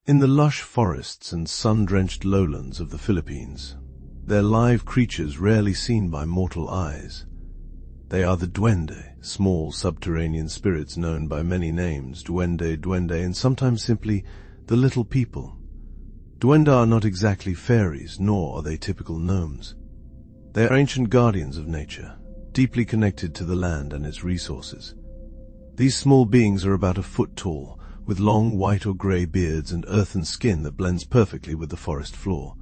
In the lush forests and sun-drenched lowlands of the Philippines, they're live creatures rarely seen by mortal eyes. They are the dwende, small subterranean spirits known by many names, dwende, and sometimes simply the little people. Dwende are not exactly fairies, nor are they typical gnomes. They are ancient guardians of nature, deeply connected to the land and its resources. These small beings are about a foot tall, with long white or grey beards and earthen skin that blends perfectly with the forest floor.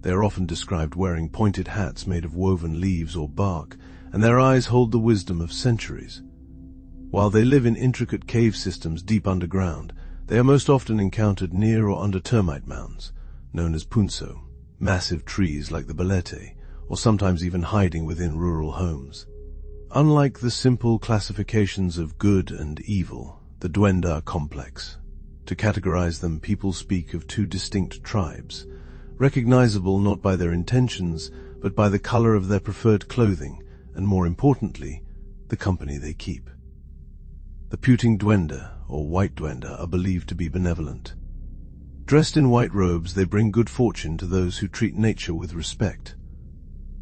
They are often described wearing pointed hats made of woven leaves or bark, and their eyes hold the wisdom of centuries. While they live in intricate cave systems deep underground, they are most often encountered near or under termite mounds, known as punso, massive trees like the balete, or sometimes even hiding within rural homes. Unlike the simple classifications of good and evil, the dwende are complex. To categorize them, people speak of two distinct tribes, recognizable not by their intentions, but by the color of their preferred clothing, and more importantly, the company they keep. The puting dwende, or white dwende, are believed to be benevolent. Dressed in white robes, they bring good fortune to those who treat nature with respect.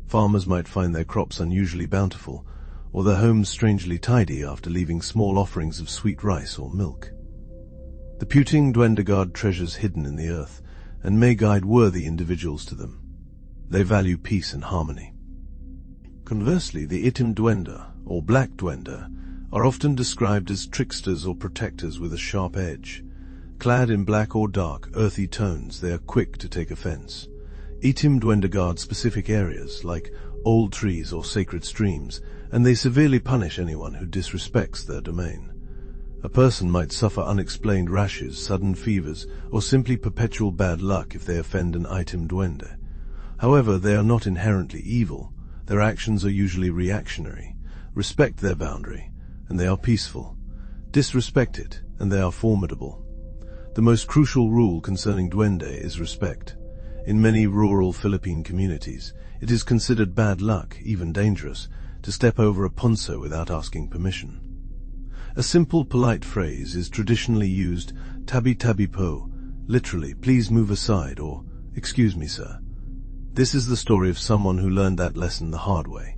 Farmers might find their crops unusually bountiful, or their homes strangely tidy after leaving small offerings of sweet rice or milk. The puting dwende guard treasures hidden in the earth, and may guide worthy individuals to them. They value peace and harmony. Conversely, the itim dwende, or black dwende, are often described as tricksters or protectors with a sharp edge. Clad in black or dark, earthy tones, they are quick to take offense. Itim dwende guard specific areas, like old trees or sacred streams, and they severely punish anyone who disrespects their domain. A person might suffer unexplained rashes, sudden fevers, or simply perpetual bad luck if they offend an itim dwende. However, they are not inherently evil. Their actions are usually reactionary. Respect their boundary, and they are peaceful. Disrespect it, and they are formidable. The most crucial rule concerning dwende is respect. In many rural Philippine communities, it is considered bad luck, even dangerous, to step over a punso without asking permission. A simple, polite phrase is traditionally used, tabi po, literally, please move aside, or excuse me, sir. This is the story of someone who learned that lesson the hard way.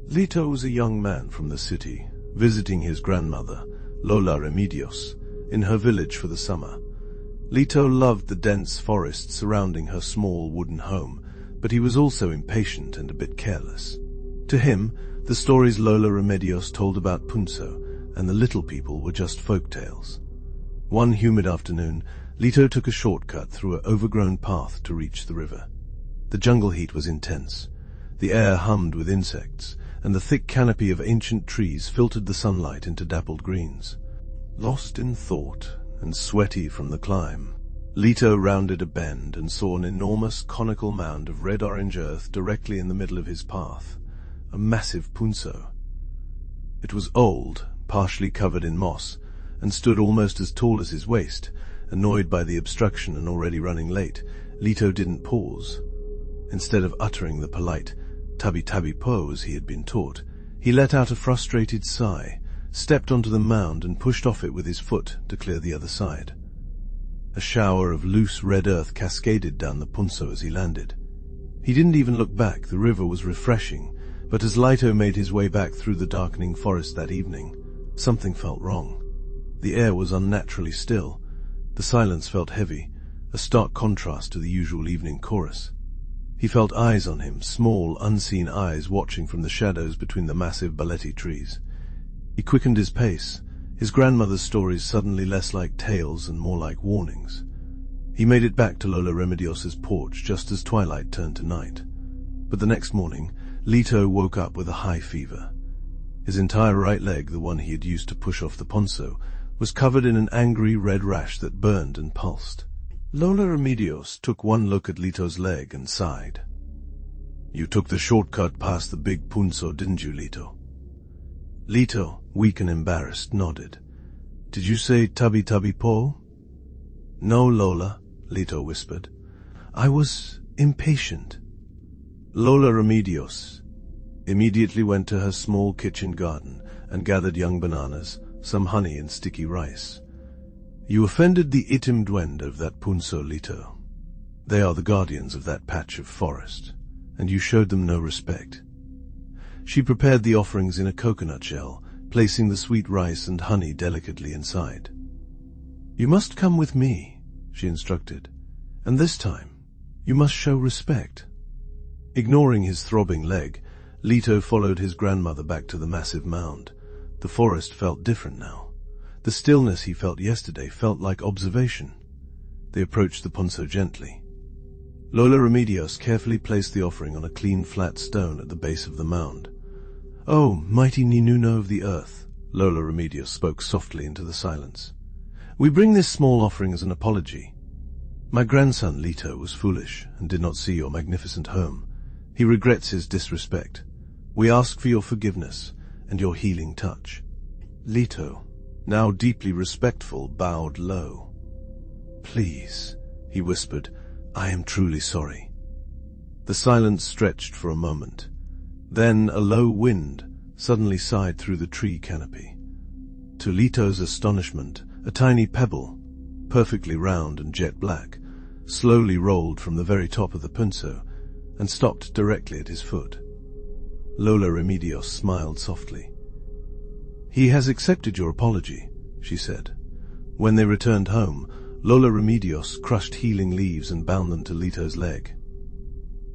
Lito was a young man from the city, visiting his grandmother, Lola Remedios, in her village for the summer. Lito loved the dense forest surrounding her small wooden home, but he was also impatient and a bit careless. To him, the stories Lola Remedios told about punso and the little people were just folk tales. One humid afternoon, Lito took a shortcut through an overgrown path to reach the river. The jungle heat was intense. The air hummed with insects, and the thick canopy of ancient trees filtered the sunlight into dappled greens. Lost in thought and sweaty from the climb, Lito rounded a bend and saw an enormous conical mound of red-orange earth directly in the middle of his path. A massive punso. It was old, partially covered in moss, and stood almost as tall as his waist. Annoyed by the obstruction and already running late, Lito didn't pause. Instead of uttering the polite tabi po as he had been taught, he let out a frustrated sigh, stepped onto the mound and pushed off it with his foot to clear the other side. A shower of loose red earth cascaded down the punso as he landed. He didn't even look back. The river was refreshing, but as Lito made his way back through the darkening forest that evening, something felt wrong. The air was unnaturally still. The silence felt heavy, a stark contrast to the usual evening chorus. He felt eyes on him, small, unseen eyes watching from the shadows between the massive balete trees. He quickened his pace, his grandmother's stories suddenly less like tales and more like warnings. He made it back to Lola Remedios's porch just as twilight turned to night. But the next morning, Lito woke up with a high fever. His entire right leg, the one he had used to push off the punso, was covered in an angry red rash that burned and pulsed. Lola Remedios took one look at Lito's leg and sighed. "You took the shortcut past the big punso, didn't you, Lito?" Lito, weak and embarrassed, nodded. "Did you say tabi po?" "No, Lola," Lito whispered. "I was impatient." Lola Remedios immediately went to her small kitchen garden and gathered young bananas, some honey and sticky rice. You offended the itim dwende of that punso, Lito. They are the guardians of that patch of forest, and you showed them no respect. She prepared the offerings in a coconut shell, placing the sweet rice and honey delicately inside. You must come with me, she instructed, and this time you must show respect. Ignoring his throbbing leg, Lito followed his grandmother back to the massive mound. The forest felt different now. The stillness he felt yesterday felt like observation. They approached the punso gently. Lola Remedios carefully placed the offering on a clean flat stone at the base of the mound. "Oh, mighty Ninuno of the earth," Lola Remedios spoke softly into the silence. "We bring this small offering as an apology. My grandson Lito was foolish and did not see your magnificent home. He regrets his disrespect. We ask for your forgiveness and your healing touch." Lito, now deeply respectful, bowed low. "Please," he whispered, "I am truly sorry." The silence stretched for a moment. Then a low wind suddenly sighed through the tree canopy. To Lito's astonishment, a tiny pebble, perfectly round and jet black, slowly rolled from the very top of the punso and stopped directly at his foot. Lola Remedios smiled softly. "He has accepted your apology," she said. When they returned home, Lola Remedios crushed healing leaves and bound them to Lito's leg.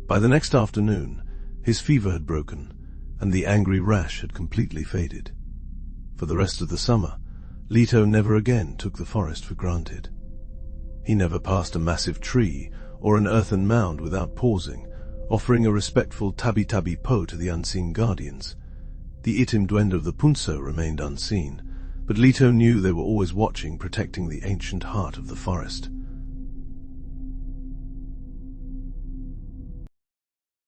By the next afternoon, his fever had broken, and the angry rash had completely faded. For the rest of the summer, Lito never again took the forest for granted. He never passed a massive tree or an earthen mound without pausing, offering a respectful tabi-tabi po to the unseen guardians. The itim dwende of the punso remained unseen, but Lito knew they were always watching, protecting the ancient heart of the forest.